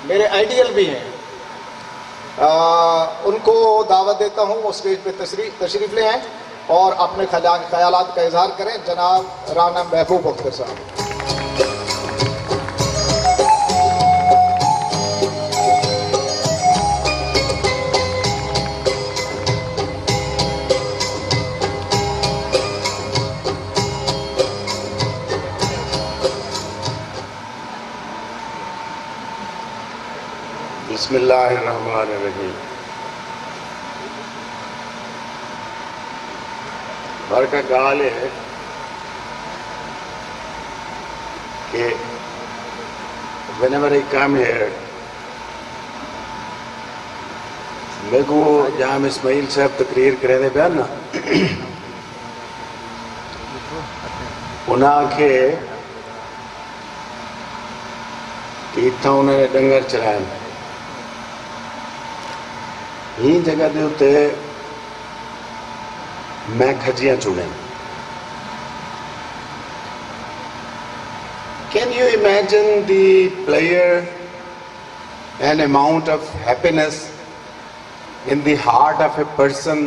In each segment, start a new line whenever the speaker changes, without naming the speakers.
میرے آئیڈیل بھی ہیں. ان کو دعوت دیتا ہوں وہ اسٹیج پہ تشریف لے آئیں اور اپنے خیالات کا اظہار کریں. جناب رانا محبوب اختر صاحب.
بسم اللہ الرحمن الرحیم. ہر کا گال ہے کہ whenever I come here میرے کو جہاں اسماعیل صاحب تقریر کرے دے پیا نا انہاں کے اتنا انہوں نے ڈنگر چرائے یہ جگہ دے ہوتے میں کھجیاں چوڑیں. Can you imagine the pleasure and amount of happiness in the heart of a person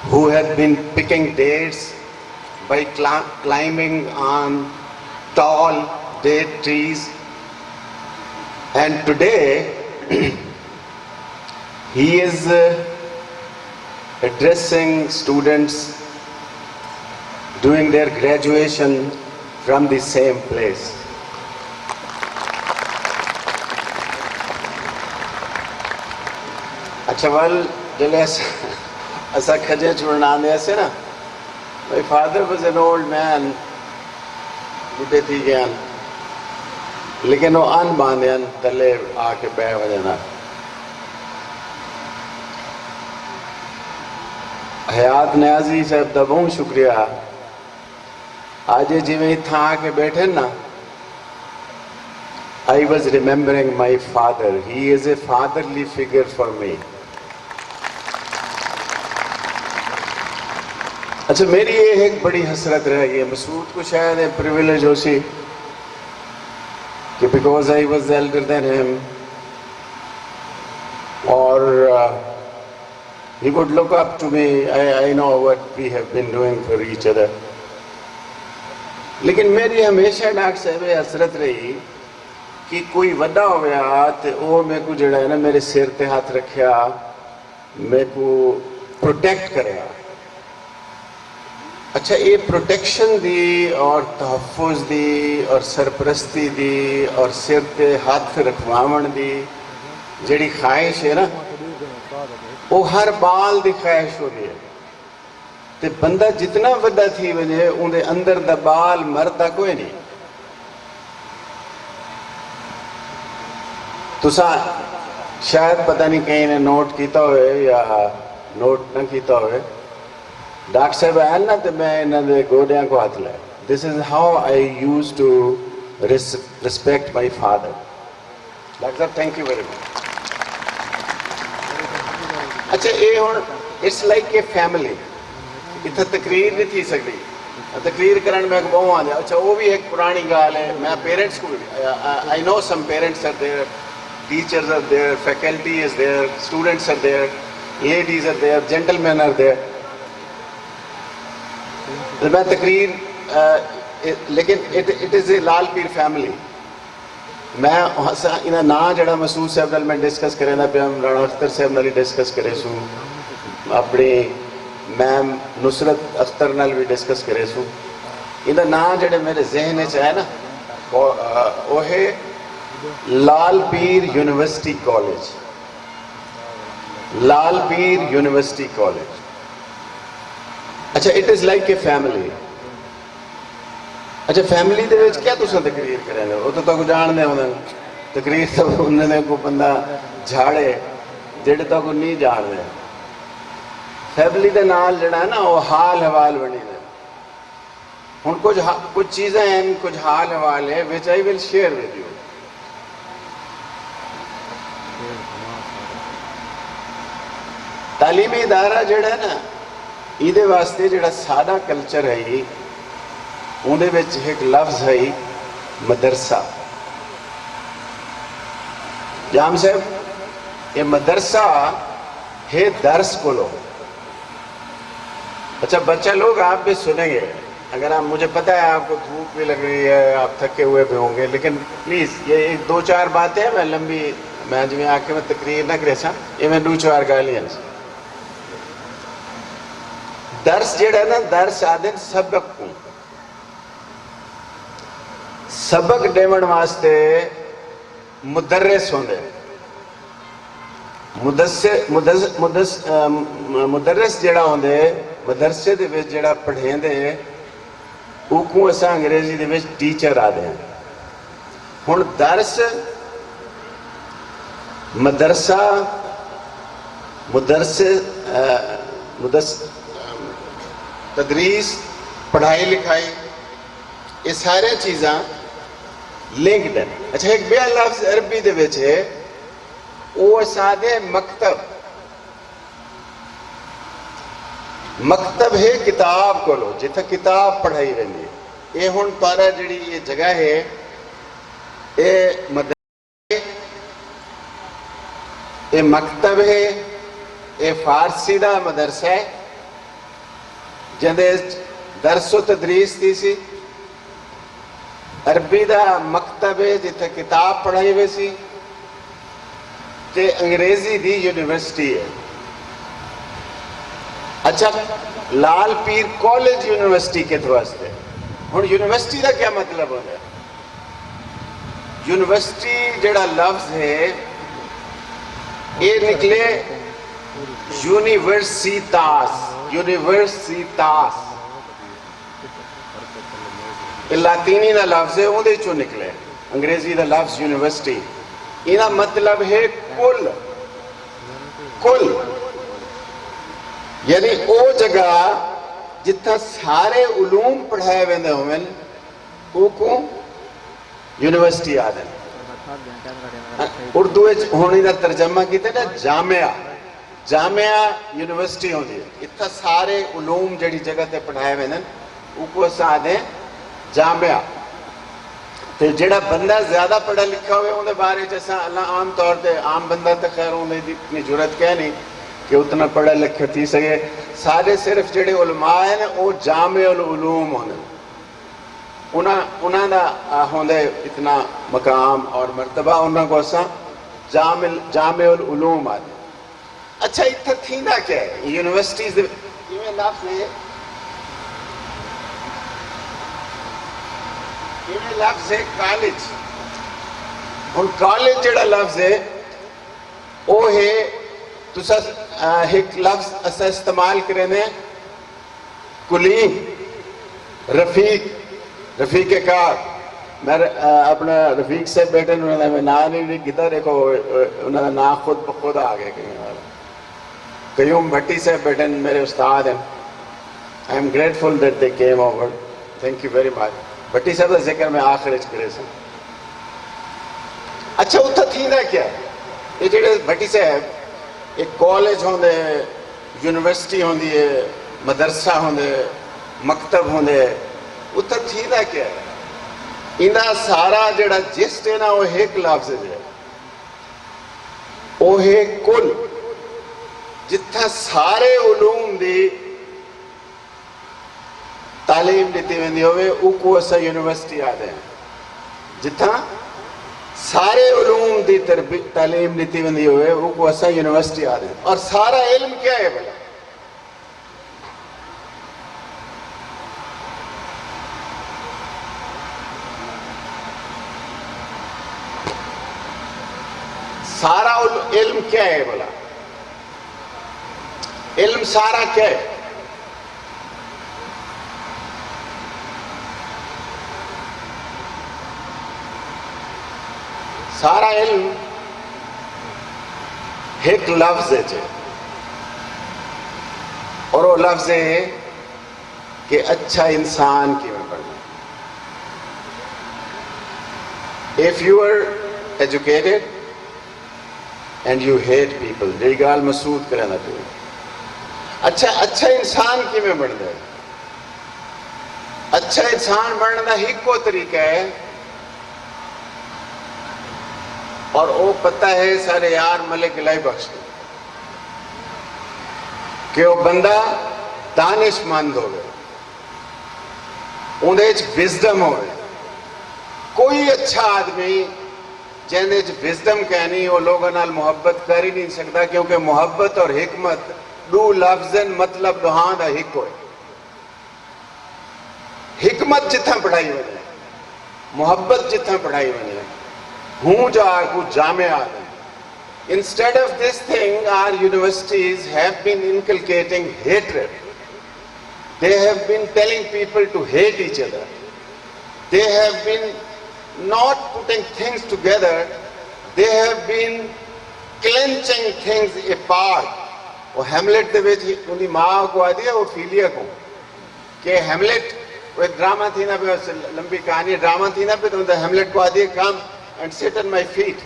who has been picking dates by climbing on tall date trees, and today he is addressing students doing their graduation from the same place. اچھا وال جلے ایسا کھجے چھوڑنا دے ایسے نا. My father was an old man, بڑھے تھی گیا لیکن وہ ان باندھے تلے آ کے بہ وجنا. حیات نیازی صاحب دا بہت شکریہ. آج جی میں تھا آ کے بیٹھے نا I was remembering my father. He is a fatherly figure for me. اچھا میری یہ ایک بڑی حسرت رہ گئی. مسعود کو شاید ایک پریویلیج ہو سی کہ because I was elder than him or he would look up to me. I know what we have been doing for each other. لیکن میری ہمیشہ ڈاکٹر صاحب حسرت رہی کہ کوئی وڈا ہویا تے وہ میرے کو جڑا ہے نا میرے سر تے ہاتھ رکھیا, میرے کو پروٹیکٹ کریا. اچھا یہ پروٹیکشن دی اور تحفظ دی اور سرپرستی دی اور سر تے ہاتھ رکھواون دی جڑی خواہش ہے نا وہ ہر بال دی خواہش ہو دی ہے. تے بندہ جتنا وڈا تھی وجے ان دے اندر دا بال مردا کوئی نہیں. تسا شاید پتہ نہیں کہیں نے نوٹ کیتا ہوئے یا نوٹ نہ کیتا ہوئے, ڈاکٹر صاحب آئے نا تو میں انہوں نے گوڑیاں کو ہاتھ لائے. This is how I used to respect my father. Doctor صاحب thank you very much. اچھا یہ ہوں it's like a family. اتنا تقریر نہیں تھی سکتی, تقریر کرنے میں بہت آ جائے. اچھا وہ بھی ایک پرانی گال ہے. میں پیرنٹس کو I know some parents are there, teachers are there, faculty is there, students are there, ladies are there, gentlemen are there. میں تقریر لیکن it is a Lal Pir family. میں انہاں نا جڑا مسعود صاحب نال میں ڈسکس کرے نا پیا, رانا اختر صاحب نال ڈسکس کرے سو, اپنی میم نصرت اختر نال بھی ڈسکس کرے سو. انہاں نا جڑے میرے ذہن وچ ہے نا وہ ہے لال پیر یونیورسٹی کالج. لال پیر یونیورسٹی کالج. اچھا it is like a family. اچھا فیملی دے وچ کیا تساں تقریر کریں گے, وہ تو تک جان دے ہوندے تقریر تو انہوں نے کو بندہ جھاڑے جڑے تک نہیں جان دے. فیملی دے نال جڑا ہے نا وہ حال حوال بنی دے. ہن کچھ چیزیں ہیں, کچھ حال حوال ہے which I will share with you. تعلیمی ادارہ جڑا ہے نا یہ واسطے جڑا سادہ کلچر ہے اندر ایک لفظ ہے مدرسہ. جام صاحب یہ مدرسہ ہے درس کو لو. اچھا بچہ لوگ آپ بھی سنیں گے, اگر آپ, مجھے پتہ ہے آپ کو دھوپ بھی لگ رہی ہے, آپ تھکے ہوئے بھی ہوں گے, لیکن پلیز یہ ایک دو چار باتیں میں لمبی میں جو آ کے میں تقریر نہ کرے سا, یہ میں دو چار گالیاں درس جڑا نا, درس آدھے سبق کو سبق دیون واسطے مدرس ہوندے. مدرس جڑا ہوندے مدرسے دے وچ جڑا پڑھیں دے او کو اساں انگریزی دے وچ ٹیچر آدھے ہیں. ہن درس مدرسہ تدریس پڑھائی لکھائی یہ سارے چیزاں لنکڈ ہیں. اچھا ایک بیا لفظ عربی دے وچ ہے وہ سادے مکتب. مکتب ہے کتاب کو لو جتھا کتاب پڑھائی رہی. یہ ہن پارا جڑی یہ جگہ ہے یہ مکتب ہے, یہ فارسی دا مدرسہ ہے جندے درس و تدریس تھی سی. عربی دا مکتب ہے جتھے کتاب پڑھائی ہوئی سی. تے انگریزی دی یونیورسٹی ہے. اچھا لال پیر کالج یونیورسٹی کے واسطے. ہن یونیورسٹی دا کیا مطلب ہوتا ہے؟ یونیورسٹی جڑا لفظ ہے یہ نکلے یونیورسیتاس. یونیورسیتاس یہ لاطینی دا لفظ ہے, وہ دے چوں نکلے انگریزی دا لفظ یونیورسٹی. یہ مطلب ہے کل. کل یعنی او جگہ جتھا سارے علوم پڑھائے ویندے ہوئن او کو یونیورسٹی آدھے. اردو ہونی دا ترجمہ کیتے نا جامعہ. جامعہ یونیورسٹی ہوندی ہے. اتھا سارے علوم جڑی جگہ تے پڑھائے ویندن او کو اساں آدھے جامعہ. تو جڑا بندہ زیادہ پڑھا لکھا ہوئے ان دے بارے جیسا اللہ عام طور تے عام بندہ تے خیر انہیں اتنی جرت کہہ نہیں کہ اتنا پڑھا لکھا تھی سکے. سارے صرف جڑے علماء ہیں وہ جامع العلوم ہونے, انہاں دا ہوندے اتنا مقام اور مرتبہ, انہاں کو اساں جامع العلوم آدھے. اچھا اتھا تھیندا کیا ہے یونیورسٹیز دے یہ لفظ ہے, یہ لفظ ہے کالج. اور کالج جڑا لفظ ہے وہ ہے تسا ایک لفظ اسا استعمال کرنے کلیم, رفیق کار. میں اپنا رفیق سے بیٹھے انہوں نے میں نام نہیں گیتا دیکھو انہوں نے نام خود بخود آگے کہیں والا. قیوم بھٹی سے بیٹھے میرے استاد ہیں. I am grateful that they came over. Thank you very much. بھٹی صاحب کا ذکر میں آخر کرے سا. اچھا اتھا تھی نا کیا یہ جڑے بھٹی صاحب ایک کالج ہوندے, یونیورسٹی ہوندی ہے, مدرسہ ہوندے, مکتب ہوندے, اتھا تھی نا کیا انہا سارا جڑا جسٹ ہے نا وہ ایک لفظ ہے, وہ ہے کل. جتھا سارے علوم دی تعلیم دیتی ویندی ہوئے او کو اسا یونیورسٹی آدھے ہیں. جتھا سارے علوم دی تعلیم دیتی ویندی ہوئے او کو اسا یونیورسٹی آدھے ہیں. اور سارا علم کیا ہے بھلا؟ سارا علم کیا ہے بھلا؟ علم سارا کیا ہے؟ سارا علم ایک لفظ ہے اور وہ لفظ ہے کہ اچھا انسان کی میں پڑھنا. If you are educated and you hate people, جی گال مسعود کرنا تو اچھا انسان کی میں بڑھنا ہے. اچھا انسان بڑھنا ہی کو طریقہ ہے اور وہ پتہ ہے سارے یار ملک الہی بخش دے کہ وہ بندہ دانش مند ہوئے اندھے وزڈم ہوئے. کوئی اچھا آدمی جہنے وزڈم کہنی وہ لوگوں نال محبت کر ہی نہیں سکتا, کیونکہ محبت اور حکمت دو لفظن مطلب دوہاں دا ہک ہوئے. حکمت جتھاں پڑھائی بنے, محبت جتھاں پڑھائی بنے, ہوں جا کو جامع آدم. Instead of this thing, our universities have been inculcating hatred. They have been telling people to hate each other. They have been not putting things together. They have been clenching things apart. وہ Hamlet دے وچ انہی ماں کو آ دیا اوفیلیا کو کہ Hamlet وہ ایک drama تھی نا پہ, لمبی کہانی ڈرامہ تھی نا پہ, تو ہیملیٹ کو آ دیا کم اینڈ سٹ آن مائی فیٹ.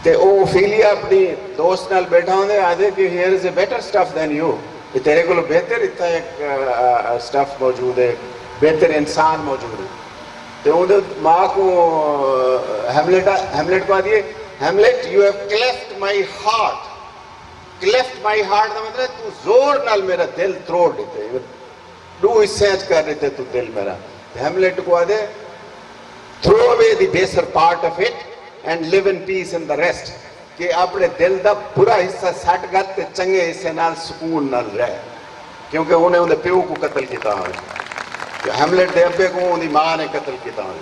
تے او اوفیلیا اپنی دوست نال بیٹھا ہوندے آدھے کہ here is a better stuff then you, کہ تیرے کو بہتر اتنا ایک سٹف موجود ہے, بہتر انسان موجود ہے. تو اندھے ماں کو ہیملیٹ کو آ دیے, Hamlet you have cleft my heart. Cleft my heart the مطلب تو زور نال میرا دل تروڑ دیتے, دو سینچ کر دیتے تو دل میرا. ہیملیٹ کو آ دے throw away the baser part of it and live in peace in the rest, کہ اپنے دل دا برا حصہ سٹ گت تے چنگے حصے نال سکون نال رہے, کیونکہ انہیں اندھے پیو کو قتل کیتا ہوئے, ہیملیٹ دے ابے کو اندھی ماں نے قتل کیتا ہوئے,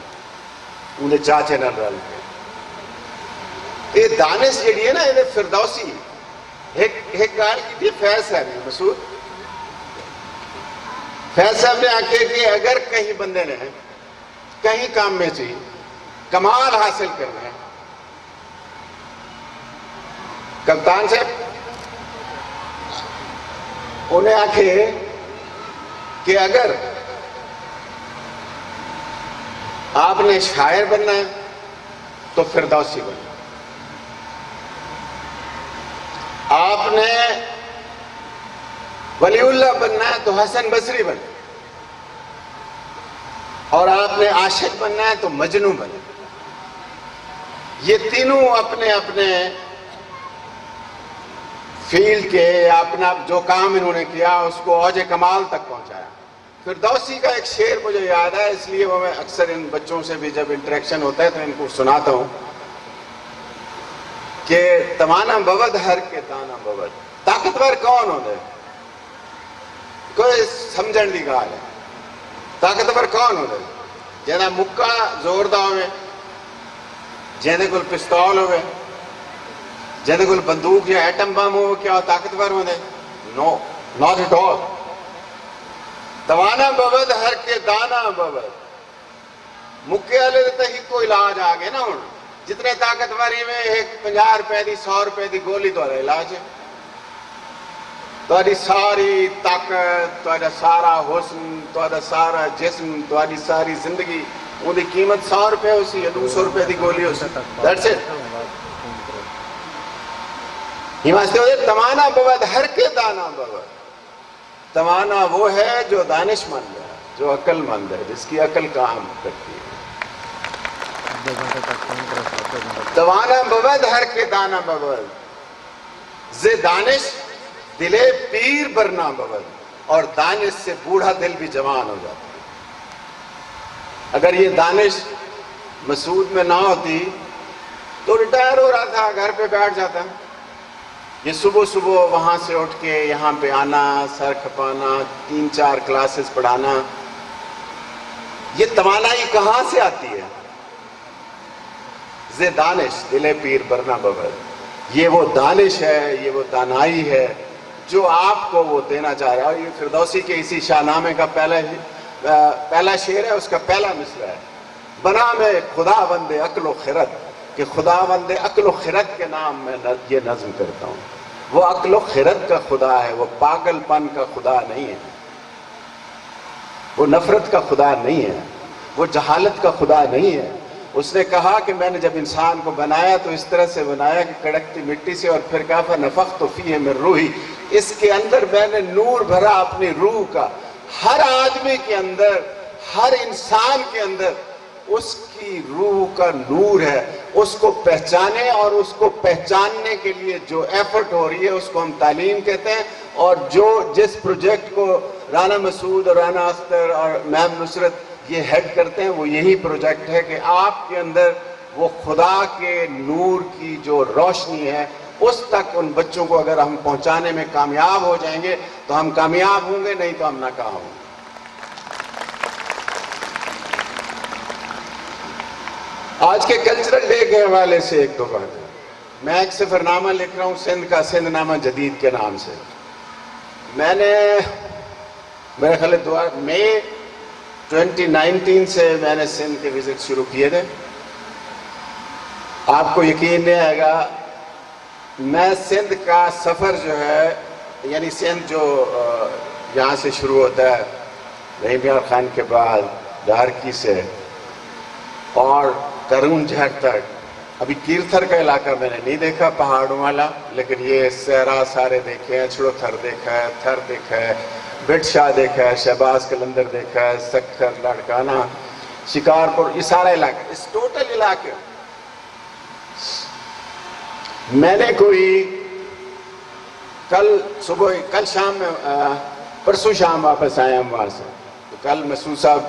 اندھے چاچے نال رل کے. یہ دانش جڑی ہے نا یہ فردوسی ایک گال کی تھی فیض صاحب نے, مسعود فیض صاحب نے آکے کہ اگر کہیں بندے نے کہیں کام میں چاہیے کمال حاصل کرنا ہے, کپتان صاحب انہیں آکھے کہ اگر آپ نے شاعر بننا ہے تو فردوسی بننا, آپ نے ولی اللہ بننا ہے تو حسن بصری بننا, اور آپ نے عاشق بننا ہے تو مجنوں بننا. یہ تینوں اپنے اپنے فیلڈ کے اپنا جو کام انہوں نے کیا اس کو اوج کمال تک پہنچایا. فردوسی کا ایک شعر مجھے یاد ہے, اس لیے وہ میں اکثر ان بچوں سے بھی جب انٹریکشن ہوتا ہے تو ان کو سناتا ہوں کہ توانا بود ہر کے دانا بود. طاقتور کون ہوندے, کوئی سمجھن دی گال ہے. طاقتور کون ہوندے, جہاں مکہ زور دا ہوئے, جہاں کول پستول ہوئے, جہاں کول بندوق یا ایٹم بم ہو, کیا طاقتور ہوندے؟ نو, ناٹ ایٹ آل. توانا بود ہر کے دانا بود. مکے والے تے ہی کوئی علاج آ گئے نا ہوں, جتنے طاقتوری میں ایک 50 روپے دی 100 روپے دی گولی تو علاج ہے. تہاڈی ساری طاقت, تہاڈا سارا حسن, تہاڈا سارا جسم, تہاڈی ساری زندگی ان دی قیمت 100 روپے ہو سی یا 200 روپے دی گولی ہو سی. That's it. یہ واسطے ہوئے توانا بود ہر کے دانا بود. توانا وہ ہے جو دانش مند ہے, جو عقل مند ہے, جس کی عقل کام کرتی ہے. توانا بود ہر کے دانا بود, زِ دانش دلے پیر برنا بود. اور دانش سے بوڑھا دل بھی جوان ہو جاتا ہے. اگر یہ دانش مسعود میں نہ ہوتی تو ریٹائر ہو رہا تھا, گھر پہ بیٹھ جاتا. یہ صبح صبح وہاں سے اٹھ کے یہاں پہ آنا, سر کھپانا, 3-4 کلاسز پڑھانا, یہ توانائی کہاں سے آتی ہے؟ زِ دانش دلے پیر برنا بود. یہ وہ دانش ہے, یہ وہ دانائی ہے جو آپ کو وہ دینا چاہ رہا ہے. اور یہ فردوسی کے اسی شاہنامے کا پہلا شعر ہے, اس کا پہلا مصرع ہے, بنا میں خدا بند عقل و خرد, کہ خدا بند عقل و خرد کے نام میں یہ نظم کرتا ہوں. وہ عقل و خرد کا خدا ہے, وہ پاگل پن کا خدا نہیں ہے, وہ نفرت کا خدا نہیں ہے, وہ جہالت کا خدا نہیں ہے. اس نے کہا کہ میں نے جب انسان کو بنایا تو اس طرح سے بنایا کہ کڑکتی مٹی سے, اور پھر کہا فَنَفَخْتُ فِيهِ مِن رُوحِي, اس کے اندر میں نے نور بھرا اپنی روح کا. ہر آدمی کے اندر, ہر انسان کے اندر اس کی روح کا نور ہے, اس کو پہچانے, اور اس کو پہچاننے کے لیے جو ایفرٹ ہو رہی ہے اس کو ہم تعلیم کہتے ہیں. اور جس پروجیکٹ کو رانا مسعود اور رانا اختر اور میم نصرت یہ ہیڈ کرتے ہیں, وہ یہی پروجیکٹ ہے کہ آپ کے اندر وہ خدا کے نور کی جو روشنی ہے اس تک ان بچوں کو اگر ہم پہنچانے میں کامیاب ہو جائیں گے تو ہم کامیاب ہوں گے, نہیں تو ہم ناکام ہوں گے. آج کے کلچرل ڈے کے حوالے سے ایک دو باتیں. میں ایک سفرنامہ لکھ رہا ہوں سندھ کا, سندھ نامہ جدید کے نام سے. میں نے میرے خیال مئی 2019 سے میں نے سندھ کے وزٹ شروع کیے تھے. آپ کو یقین نہیں آئے گا, میں سندھ کا سفر جو ہے, یعنی سندھ جو یہاں سے شروع ہوتا ہے رحیم یار خان کے بعد دھارکی سے اور کرون جھر تک, ابھی کیرتھر کا علاقہ میں نے نہیں دیکھا پہاڑوں والا, لیکن یہ صحرا سارے دیکھے ہیں. چھڑو تھر دیکھا ہے, تھر دیکھا ہے, بٹ شاہ دیکھا ہے, شہباز قلندر دیکھا ہے, سکھر, لاڑکانہ, شکارپور, یہ سارا علاقہ, اس ٹوٹل علاقے میں نے کوئی کل شام میں پرسوں شام واپس آئے ہم وہاں سے. تو کل مسعود صاحب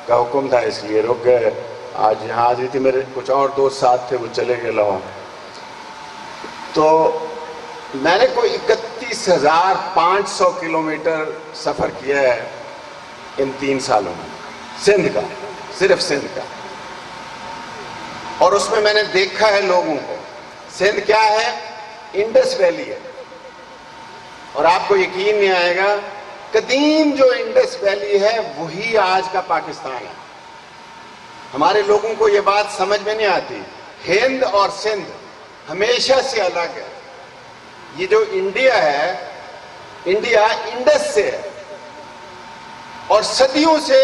کا حکم تھا اس لیے رک گئے. آج یہاں حاضری تھی, میرے کچھ اور دوست ساتھ تھے وہ چلے گئے لاہور. تو میں نے کوئی 31,500 کلومیٹر سفر کیا ہے ان 3 سالوں میں, سندھ کا, صرف سندھ کا. اور اس میں نے دیکھا ہے لوگوں کو. سندھ کیا ہے؟ انڈس ویلی ہے. اور آپ کو یقین نہیں آئے گا, قدیم جو انڈس ویلی ہے وہی آج کا پاکستان ہے. ہمارے لوگوں کو یہ بات سمجھ میں نہیں آتی. ہند اور سندھ ہمیشہ سے الگ ہے. یہ جو انڈیا ہے, انڈیا انڈس سے ہے, اور صدیوں سے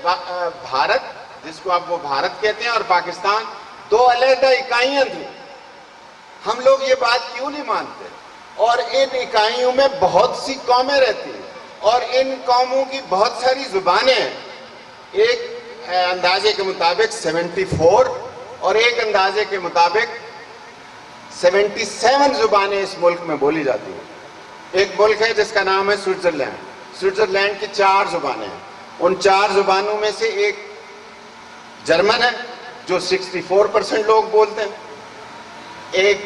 بھارت, جس کو آپ وہ بھارت کہتے ہیں, اور پاکستان 2 علیحدہ اکائیاں تھیں. ہم لوگ یہ بات کیوں نہیں مانتے؟ اور ان اکائیوں میں بہت سی قومیں رہتی ہیں, اور ان قوموں کی بہت ساری زبانیں ہیں. ایک اندازے کے مطابق 74 اور ایک اندازے کے مطابق 77 زبانیں اس ملک میں بولی جاتی ہیں. ایک ملک ہے جس کا نام ہے سوئٹزرلینڈ. سوئٹزرلینڈ کی 4 زبانیں ہیں. ان 4 زبانوں میں سے ایک جرمن ہے جو 64% لوگ بولتے ہیں, ایک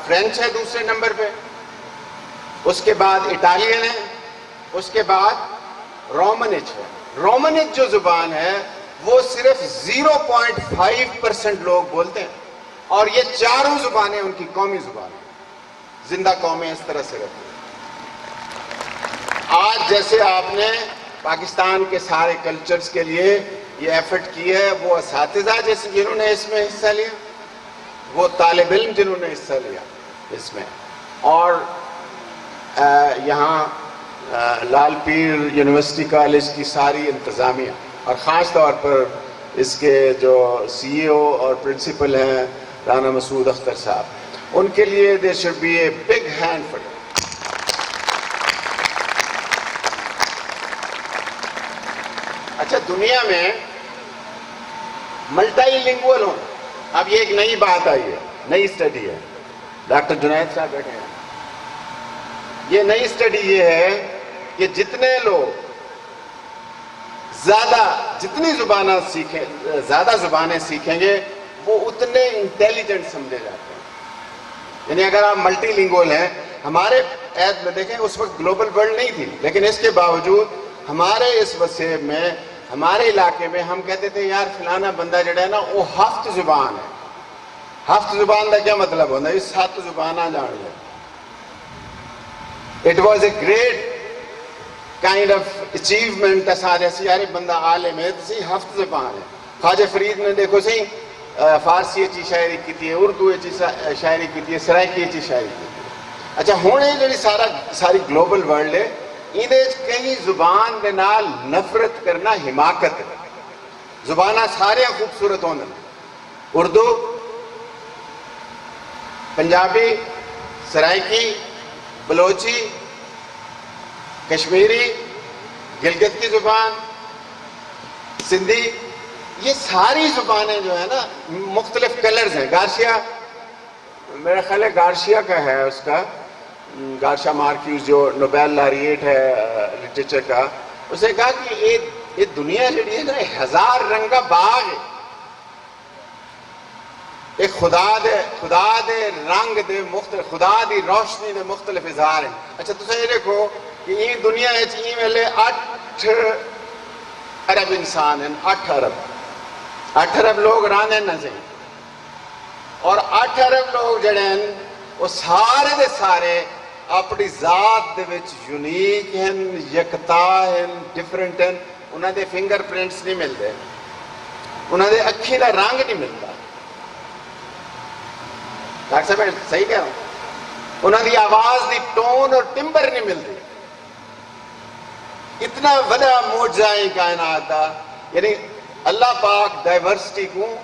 فرینچ ہے دوسرے نمبر پہ, اس کے بعد اٹالین ہے, اس کے بعد رومنچ ہے. رومنچ جو زبان ہے وہ صرف 0.5% لوگ بولتے ہیں, اور یہ 4 زبانیں ان کی قومی زبان ہیں. زندہ قومیں اس طرح سے رہتی ہیں. آج جیسے آپ نے پاکستان کے سارے کلچرز کے لیے یہ ایفرٹ کی ہے, وہ اساتذہ جنہوں نے اس میں حصہ لیا, وہ طالب علم جنہوں نے حصہ لیا اس میں, اور یہاں لال پیر یونیورسٹی کالج کی ساری انتظامیہ, اور خاص طور پر اس کے جو CEO اور پرنسپل ہیں رانا مسعود اختر صاحب, ان کے لیے there should be a big hand for them. اچھا, دنیا میں ملٹی لنگوئل ہوں, اب یہ ایک نئی بات آئی ہے, نئی اسٹڈی ہے. ڈاکٹر جنید صاحب بیٹھے ہیں. یہ نئی اسٹڈی یہ ہے کہ جتنے لوگ جتنی زیادہ زبانیں سیکھیں گے وہ اتنے انٹیلیجنٹ سمجھے جاتے ہیں. یعنی اگر آپ ملٹی لنگوئل ہیں, ہمارے عہد میں دیکھیں اس وقت گلوبل ورلڈ نہیں تھی, لیکن اس کے باوجود ہمارے اس وسیب میں, ہمارے علاقے میں ہم کہتے تھے یار فلانا بندہ جڑا ہے نا وہ 7 زبان ہے. 7 زبان کا کیا مطلب ہوتا ہے؟ 7 زباناں جان لیں. It was a great kind of achievement. یار بندہ عالم ہے, 7 زبان ہے. خواجہ فرید نے دیکھو سی فارسی اچھی شاعری کی تھی, اردو اچھی شاعری کی تھی, سرائکی اچھی شاعری کی تھی. اچھا, ہوں یہ جی ساری گلوبل ورلڈ ہے, یہ کئی زبان دے نال نفرت کرنا حماقت ہے. زباناں سارے خوبصورت ہونے, اردو, پنجابی, سرائکی, بلوچی, کشمیری, گلگت کی زبان, سندھی, یہ ساری زبانیں جو ہیں نا مختلف کلرز ہیں. گارشیا میرا خیال ہے گارشیا کا ہے, اس کا گارشیا مارکیوس جو نوبیل لاریٹ ہے لٹریچر کا, اس نے کہا کہ یہ دنیا جڑی ہے نا 1000 رنگا باغ ہے. ایک خدا دے رنگ دے مختلف, خدا دی روشنی دے مختلف اظہار ہیں. اچھا تسا یہ دیکھو کہ یہ دنیا یہ ویلے 8 ارب انسان ہیں, 8 ارب لوگ رانے نہ سہیں, اور 8 ارب لوگ جڑے ہیں وہ سارے دے سارے اپنی ذات دے وچ یونیک ہیں, یکتا ہیں, ڈفرنٹ ہیں. انہاں دے فنگر پرنٹس نہیں ملتے, انہاں دے اکھی دا رنگ نہیں ملتا. ڈاکٹر صاحب میں صحیح کہہ رہا ہوں, انہاں دی آواز دی ٹون اور ٹمبر نہیں ملتی. اتنا بڑا معجزہ ہے کائنات دا, یعنی اللہ پاک ڈائیورسٹی کو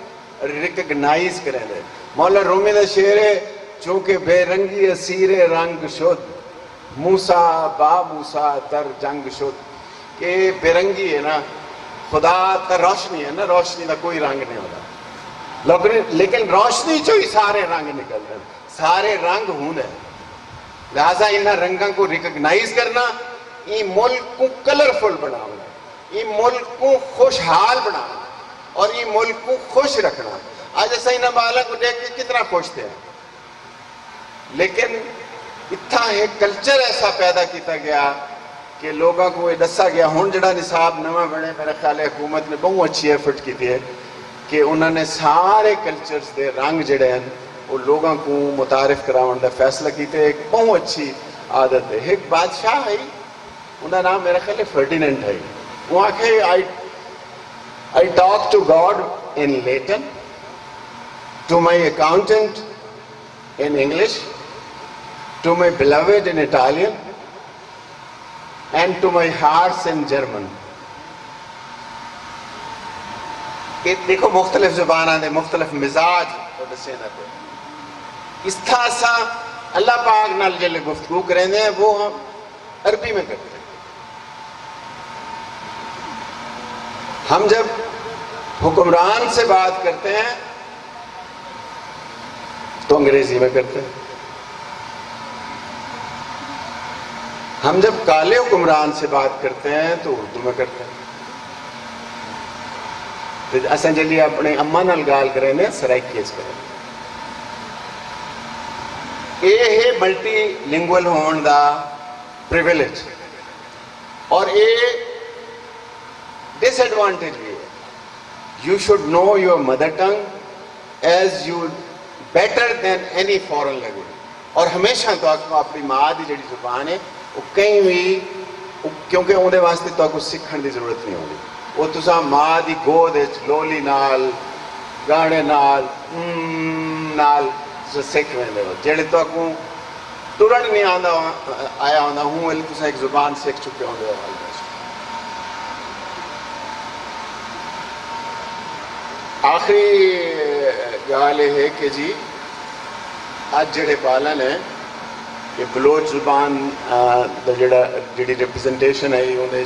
ریکگنائز کریں دے. مولا رومی دا شعر ہے, چونکہ بے رنگی اسیر رنگ شد, موسیٰ با موسیٰ در جنگ شد. کہ بے رنگی ہے نا, خدا تا روشنی ہے نا, روشنی دا کوئی رنگ نہیں ہوتا, لیکن روشنی جو ہی سارے رنگ نکل رہے ہیں, سارے رنگ ہوں. لہٰذا انہاں رنگاں کو ریکگنائز کرنا, یہ ملک کو کلرفل بنانا, یہ ملک کو خوشحال بنانا, اور یہ ملک کو خوش رکھنا. آج ایسا انہاں بالا کو دیکھ کے کتنا خوش تھے, لیکن اتنا ایک کلچر ایسا پیدا کیتا گیا کہ لوگوں کو یہ دسا گیا. ہون جڑا نصاب نواں بنے, میرے خیال ہے حکومت نے بہت اچھی ایفرٹ کی ہے کہ انہوں نے سارے کلچرز دے رنگ جڑے ہیں وہ لوگوں کو متعارف کراؤن دا فیصلہ کیتے. ایک بہت اچھی عادت ہے. ایک بادشاہ ہے, انہوں نام میرا خیال ہے فرڈیننڈ ہے. وہ آکھے I talk to God in Latin, to my accountant in English, to my beloved in Italian, and to my hearts in German. کہ دیکھو مختلف زباناں دے مختلف مزاج اور دسینا پہ اس طرح سا اللہ پاک نال جلے گفتگو کریں دے وہ ہم عربی میں کرتے ہیں. ہم جب حکمران سے بات کرتے ہیں تو انگریزی میں کرتے ہیں. ہم جب کالے حکمران سے بات کرتے ہیں تو اردو میں کرتے ہیں. تو اساں جلی اپنے اماں نال گال کریں دے سرائکیز کریں. یہ ہے ملٹی لنگول ہون دا پریویلیج, اور یہ ڈس ایڈوانٹیج بھی ہے. You should know your mother tongue as you better than any foreign language. اور ہمیشہ تو اپنی ماں دی جڑی زبان ہے وہ کہیں بھی, کیونکہ اندے واسطے تو کچھ سیکھن دی ضرورت نہیں ہوگی. وہ تساں ماں دی گود لولی نال گانے نال سیکھ ویندے ہو. جڑے تو کو ٹرن نہیں آیا ہوندا ہوں تساں ایک زبان سیکھ چکے ہوندے ہو. آخری گال یہ ہے کہ جی آج جڑے پالن ہیں کہ بلوچ زبان دا جڑی ریپرزنٹیشن ہے انہیں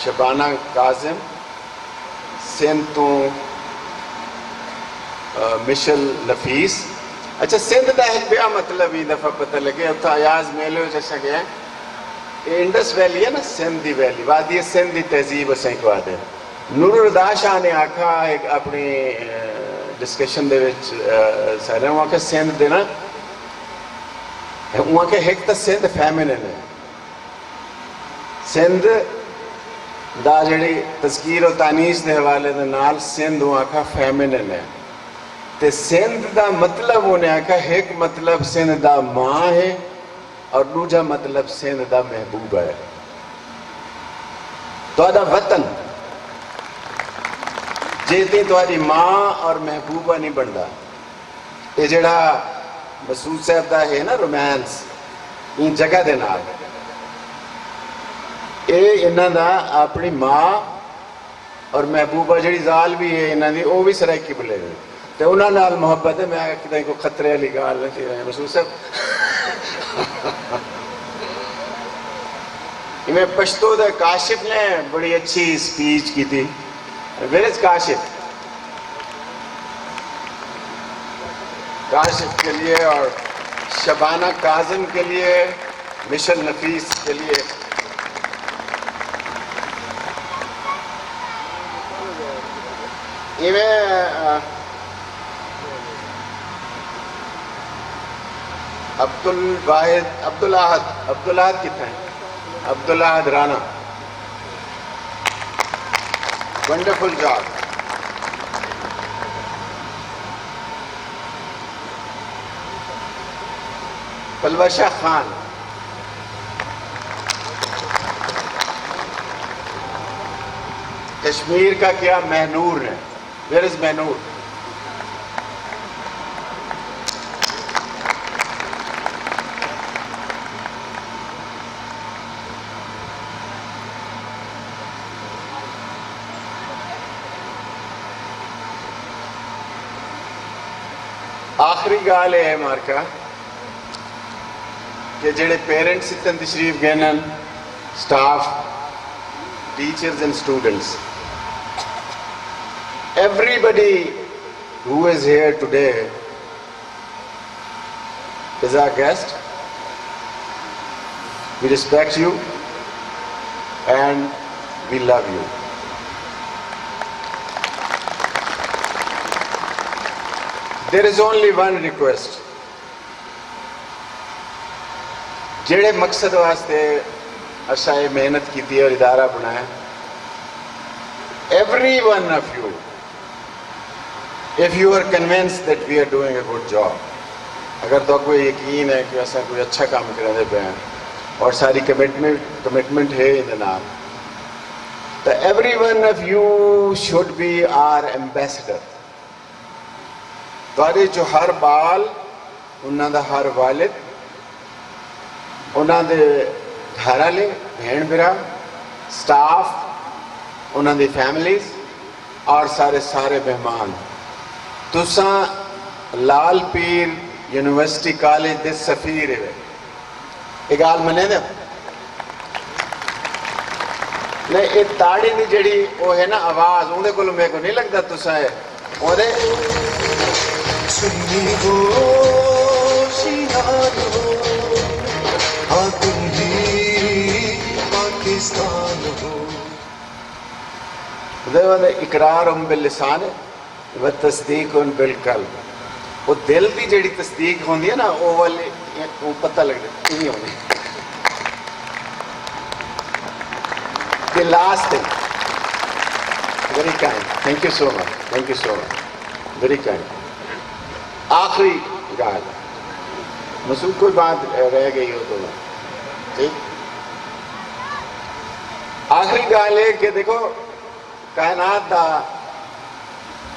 شبانہ کاظم, سندھ تو مشل نفیس. اچھا سندھ دا ایک بیا مطلب ہی دفعہ پتہ لگے اتھا ایاز میلے ہو جیسا گیا ہے. انڈس ویلی ہے نا, سندھ دی ویلی, وادی سندھ دی تہذیب اسیں کو آدھے. نور الدا شاہ نے آکھا ایک اپنی ڈسکشن دے وچ سارے وہاں کے سندھ دے نا, وہاں کے ایک تا سندھ فیمنن ہے. سندھ دا جڑی تذکیر و تانیس دے حوالے دے نال سندھ وہاں کا فیمنن ہے. تے سندھ دا مطلب انہیں آکھا ایک مطلب سندھ دا ماں ہے اور دوجا مطلب سندھ دا محبوب ہے. تو دا وطن جیتی تاری ماں اور محبوبہ نہیں بنتا. یہ جڑا مسعود صاحب دا ہے نا رومانس ان جگہ دے نال, یہ انہاں دا اپنی ماں اور محبوبہ جڑی زال بھی ہے انہاں دی وہ بھی سرائکی بلے گئے. تو انہاں نال محبت ہے. میں کدھیں کو خطرے والی گال نہیں رہے مسعود صاحب. میں پشتو دے کاشف نے بڑی اچھی سپیچ کی تھی Where is Kashif? کاشف کے لیے اور شبانہ کاظم کے لیے، مشن نفیس کے لیے. عبدالاحد کتنے ہیں؟ Abdul Ahad Rana, wonderful job. پلوشہ خان، کشمیر کا کیا مہنور ہے. Where is Mehnoor? آخری گال ہے مارکا کہ جڑے پیرنٹس اتن تشریف گئے ہیں، staff, teachers and students, everybody who is here today is our guest. We respect you and we love you. There is only one request. جڑے مقصد واسطے اساں محنت کی اور ادارہ بنایا، every one of you, if you are convinced that we are doing a good job, اگر تو کوئی یقین ہے کہ ایسا کوئی اچھا کام کرنے پہ ہیں اور ساری کمٹمنٹ ہے جناب، تو every one of you should be our ambassador. تھوڑے جو ہر بال، انہوں دا ہر والد، انہوں دے گھر والے، بہن برا، سٹاف، انہوں دی فیملیز اور سارے مہمان، تساں لال پیر یونیورسٹی کالج دے سفیر ہے. یہ گال منے دے نہیں، یہ تاڑی دی جڑی وہ ہے نا آواز، اندھے کو میرے کو نہیں لگتا تساں ہے اندھے
سنی ہو شیعان ہو تم ہی پاکستان ہو.
اقرار باللسان و تصدیق بالقلب. وہ دل کی جڑی تصدیق ہوندی ہے نا، وہ والی وہ پتہ لگتا نہیں ہونی. The last thing, very kind, thank you so much, very kind. آخری گال، مسعود کوئی بات رہ گئی ہو تو ٹھیک. آخری گال ہے کہ دیکھو کائنات دا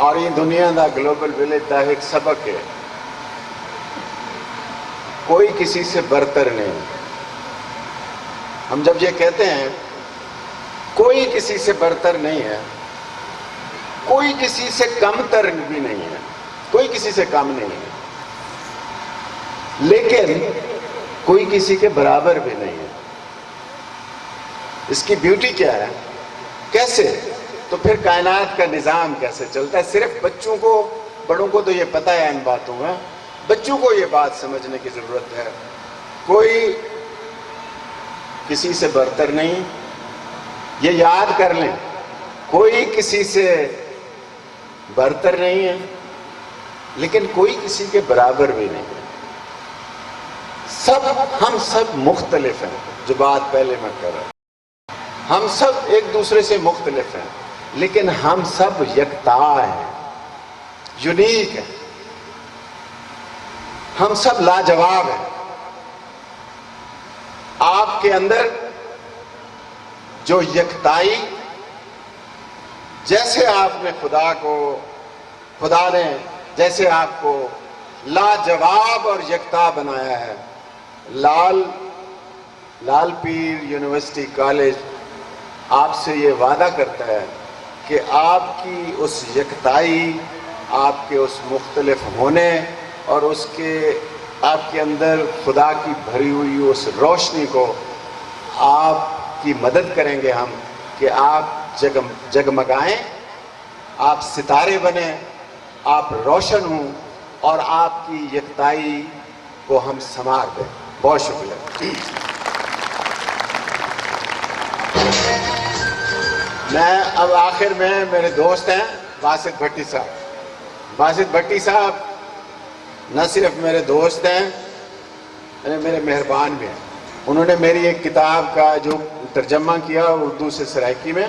اور یہ دنیا دا گلوبل ولیج دا ایک سبق ہے، کوئی کسی سے برتر نہیں. ہم جب یہ کہتے ہیں کوئی کسی سے برتر نہیں ہے، کوئی کسی سے کم تر بھی نہیں ہے، کوئی کسی سے کم نہیں ہے، لیکن کوئی کسی کے برابر بھی نہیں ہے. اس کی بیوٹی کیا ہے؟ کیسے؟ تو پھر کائنات کا نظام کیسے چلتا ہے؟ صرف بچوں کو، بڑوں کو تو یہ پتہ ہے ان باتوں کا، بچوں کو یہ بات سمجھنے کی ضرورت ہے. کوئی کسی سے برتر نہیں، یہ یاد کر لیں، کوئی کسی سے برتر نہیں ہے، لیکن کوئی کسی کے برابر بھی نہیں ہے. ہم سب مختلف ہیں. جو بات پہلے میں کر رہا ہوں، ہم سب ایک دوسرے سے مختلف ہیں، لیکن ہم سب یکتا ہیں، یونیک ہیں. ہم سب لاجواب ہیں. آپ کے اندر جو یکتائی، جیسے آپ نے خدا نے جیسے آپ کو لاجواب اور یکتا بنایا ہے، لال پیر یونیورسٹی کالج آپ سے یہ وعدہ کرتا ہے کہ آپ کی اس یکتائی، آپ کے اس مختلف ہونے اور اس کے آپ کے اندر خدا کی بھری ہوئی اس روشنی کو آپ کی مدد کریں گے ہم، کہ آپ جگمگائیں آپ ستارے بنیں، آپ روشن ہوں، اور آپ کی یکتائی کو ہم سنوار دیں. بہت شکریہ. میں اب آخر میں میرے دوست ہیں باسط بھٹی صاحب. باسط بھٹی صاحب نہ صرف میرے دوست ہیں، میرے مہربان بھی ہیں. انہوں نے میری ایک کتاب کا جو ترجمہ کیا اردو سے سرائکی میں،